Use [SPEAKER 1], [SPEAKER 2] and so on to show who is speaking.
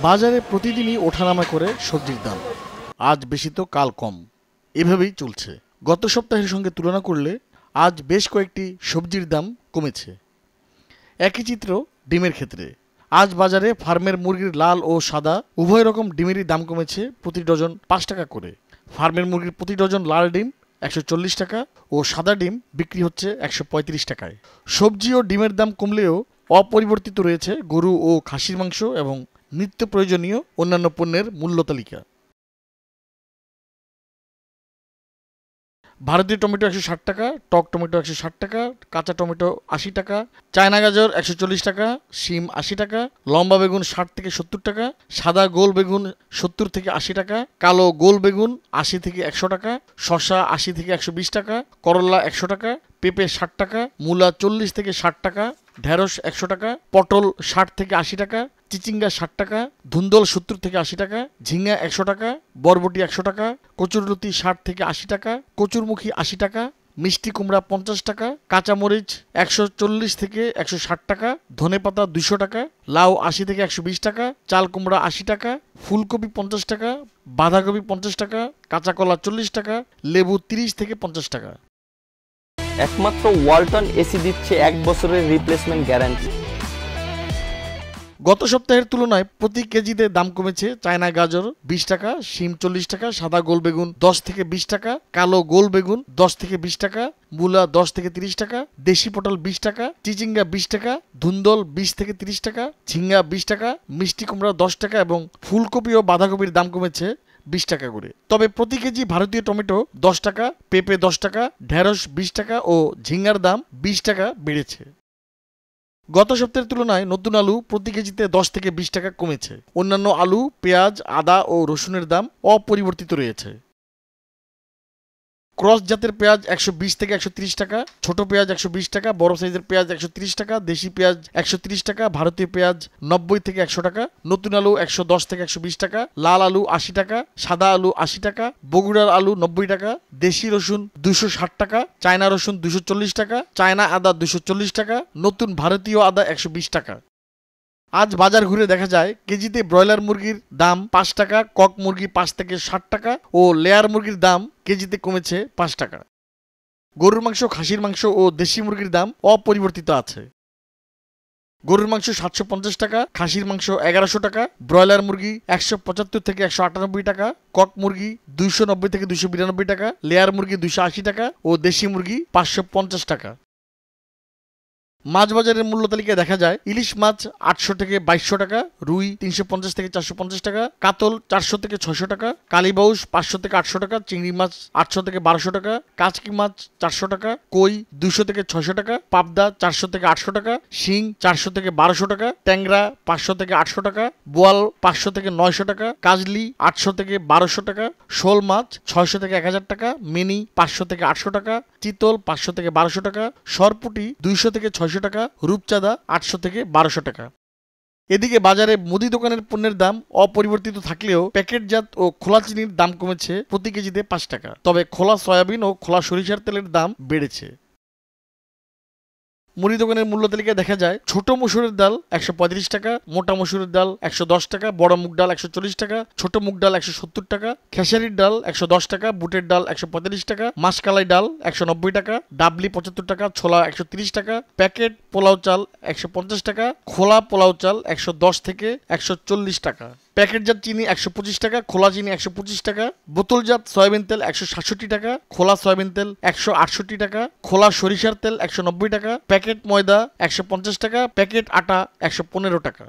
[SPEAKER 1] বাজারে প্রতিদিনই ওঠানামা করে সবজির দাম। আজ বেশি তো কাল কম, এভাবেই চলছে। গত সপ্তাহের সঙ্গে তুলনা করলে আজ বেশ কয়েকটি সবজির দাম কমেছে। একই চিত্র ডিমের ক্ষেত্রে। আজ বাজারে ফার্মের মুরগির লাল ও সাদা উভয় রকম ডিমেরই দাম কমেছে প্রতি ডজন 5 টাকা করে। ফার্মের মুরগির প্রতি ডজন লাল ডিম 140 টাকা ও সাদা ডিম বিক্রি হচ্ছে 135 টাকায়। সবজি ও ডিমের দাম কমলেও অপরিবর্তিত রয়েছে গরু ও খাসির মাংস এবং নিত্য প্রয়োজনীয় অন্যান্য পণ্যের মূল্য তালিকা। ভারতীয় টমেটো 160 টাকা, টক টমেটো 160 টাকা, কাঁচা টমেটো 80 টাকা, চায়না গাজর 140 টাকা, শিম 80 টাকা, লম্বা বেগুন 60 থেকে 70 টাকা, সাদা গোল বেগুন 70 থেকে 80 টাকা, কালো গোল বেগুন 80 থেকে 100 টাকা, শসা 80 থেকে 120 টাকা, করলা 100 টাকা, পেঁপে 60 টাকা, মূলা 40 থেকে 60 টাকা, ঢেঁড়স 100 টাকা, পটল 60 থেকে 80 টাকা, চিচিঙ্গা 60 টাকা, ধুন্দল 70 থেকে 80 টাকা, ঝিঙ্গা 100 টাকা, বরবটি 100 টাকা, কচুরলতি 60 থেকে 80 টাকা, কচুরমুখী 80 টাকা, মিষ্টি কুমড়া 50 টাকা, কাঁচামরিচ 140 থেকে 160 টাকা, ধনেপাতা 200 টাকা, লাউ 80 থেকে 120 টাকা, চাল কুমড়া 80 টাকা, ফুলকপি 50 টাকা, বাঁধাকপি 50 টাকা, কাঁচা কলা 40 টাকা, লেবু 30 থেকে 50 টাকা।
[SPEAKER 2] একমাত্র ওয়ালটন এসি দিচ্ছে 1 বছরের রিপ্লেসমেন্ট গ্যারান্টি।
[SPEAKER 1] গত সপ্তাহের তুলনায় প্রতি কেজিতে দাম কমেছে চায়না গাজর 20 টাকা, শিম 40 টাকা, সাদা গোল বেগুন 10 থেকে 20 টাকা, কালো গোল বেগুন 10 থেকে 20 টাকা, মূলা 10 থেকে 30 টাকা, দেশি পটল 20 টাকা, চিচিঙ্গা 20 টাকা, ধুন্দল 20 থেকে 30 টাকা, ঝিঙ্গা 20 টাকা, মিষ্টি কুমড়া 10 টাকা এবং ফুলকপি ও বাঁধাকপির দাম কমেছে 20 টাকা করে। তবে প্রতি কেজি ভারতীয় টমেটো 10 টাকা, পেঁপে 10 টাকা, ঢেঁড়স 20 টাকা ও ঝিঙ্গার দাম 20 টাকা বেড়েছে। গত সপ্তাহের তুলনায় নতুন আলু প্রতি কেজিতে 10 থেকে 20 টাকা কমেছে। অন্যান্য আলু, পেঁয়াজ, আদা ও রসুনের দাম অপরিবর্তিত রয়েছে। ক্রস জাতের পেঁয়াজ 120 থেকে 130 টাকা, ছোট পেঁয়াজ 120 টাকা, বড় সাইজের পেঁয়াজ 130 টাকা, দেশি পেঁয়াজ 130 টাকা, ভারতীয় পেঁয়াজ 90 থেকে 100 টাকা, নতুন আলু 110 থেকে 120 টাকা, লাল আলু 80 টাকা, সাদা আলু 80 টাকা, বগুড়ার আলু 90 টাকা, দেশি রসুন 260 টাকা, চায়না রসুন 240 টাকা, চায়না আদা 240 টাকা, নতুন ভারতীয় আদা 120 টাকা। আজ বাজার ঘুরে দেখা যায় কেজিতে ব্রয়লার মুরগির দাম 5 টাকা, কক মুরগি 5 থেকে 60 টাকা ও লেয়ার মুরগির দাম কেজিতে কমেছে 5 টাকা। গরুর মাংস, খাসির মাংস ও দেশি মুরগির দাম অপরিবর্তিত আছে। গরুর মাংস 750 টাকা, খাসির মাংস 1100 টাকা, ব্রয়লার মুরগি 175 থেকে 198 টাকা, কক মুরগি 290 থেকে 292 টাকা, লেয়ার মুরগি 280 টাকা ও দেশি মুরগি 550 টাকা। মাছ বাজারের মূল্য তালিকায় দেখা যায় ইলিশ মাছ 800 থেকে 2200 টাকা, রুই 350 থেকে 450 টাকা, কাতল 400 থেকে 600 টাকা, কালীবাউস 500 থেকে 800 টাকা, চিংড়ি মাছ 800 থেকে 1200 টাকা, কাচকি মাছ 400 টাকা, কই 200 থেকে 600 টাকা, পাবদা 400 থেকে 800 টাকা, শিং 400 থেকে 1200 টাকা, ট্যাংরা 500 থেকে 800 টাকা, বোয়াল 500 থেকে 900 টাকা, কাজলি 800 থেকে 1200 টাকা, শোল মাছ 600 থেকে 1000 টাকা, মিনি 500 থেকে 800 টাকা, চিতল 500 থেকে 1200 টাকা, সরপুটি 200 থেকে 600 টাকা, রূপচাঁদা 800 থেকে 1200 টাকা। এদিকে বাজারে মুদি দোকানের পণ্যের দাম অপরিবর্তিত থাকলেও প্যাকেটজাত ও খোলা চিনির দাম কমেছে প্রতি কেজিতে 5 টাকা। তবে খোলা সয়াবিন ও খোলা সরিষার তেলের দাম বেড়েছে। মুড়ি দোকানের মূল্য তালিকায় দেখা যায় ছোট মসুরের ডাল 135 টাকা, মোটা মসুরের ডাল 110 টাকা, বড় মুগ ডাল 140 টাকা, ছোট মুগ ডাল 170 টাকা, খেসারির ডাল 110 টাকা, বুটের ডাল 145 টাকা, মাসকালাই ডাল 190 টাকা, ডাবলি 75 টাকা, ছোলা 130 টাকা, প্যাকেট পোলাও চাল 150 টাকা, খোলা পোলাও চাল 110 থেকে 140 টাকা। প্যাকেটজাত চিনি 125 টাকা, খোলা চিনি 125 টাকা, বোতলজাত সয়াবিন তেল 167 টাকা, খোলা সয়াবিন তেল 168 টাকা, খোলা সরিষার তেল 190 টাকা, প্যাকেট ময়দা 150 টাকা, প্যাকেট আটা 115 টাকা।